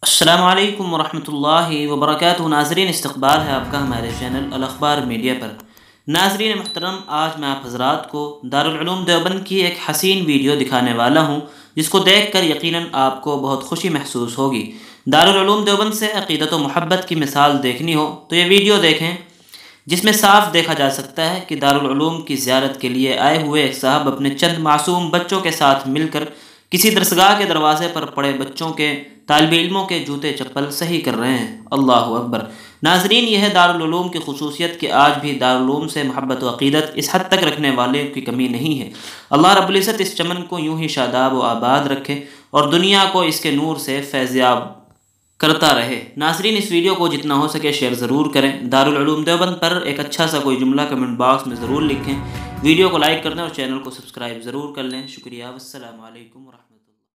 السلام علیکم ورحمۃ اللہ وبرکاتہ۔ ناظرین، استقبال ہے آپ کا ہمارے چینل الاخبار میڈیا پر۔ ناظرین محترم، آج میں آپ حضرات کو دارالعلوم دیوبند کی ایک حسین ویڈیو دکھانے والا ہوں، جس کو دیکھ کر یقیناً آپ کو بہت خوشی محسوس ہوگی۔ دارالعلوم دیوبند سے عقیدت و محبت کی مثال دیکھنی ہو تو یہ ویڈیو دیکھیں، جس میں صاف دیکھا جا سکتا ہے کہ دارالعلوم کی زیارت کے لیے آئے ہوئے ایک صاحب اپنے چند معصوم بچوں کے ساتھ مل کر کسی درسگاہ کے دروازے پر پڑے بچوں کے طالب علموں کے جوتے چپل صحیح کر رہے ہیں۔ اللہ اکبر۔ ناظرین، یہ ہے دارالعلوم کی خصوصیت کہ آج بھی دارالعلوم سے محبت و عقیدت اس حد تک رکھنے والے کی کمی نہیں ہے۔ اللہ رب العزت اس چمن کو یوں ہی شاداب و آباد رکھے اور دنیا کو اس کے نور سے فیضیاب کرتا رہے۔ ناظرین، اس ویڈیو کو جتنا ہو سکے شیئر ضرور کریں۔ دارالعلوم دیوبند پر ایک اچھا سا کوئی جملہ کمنٹ باکس میں ضرور لکھیں۔ ویڈیو کو لائک کر دیں اور چینل کو سبسکرائب ضرور کر لیں۔ شکریہ، والسلام علیکم ورحمۃ اللہ۔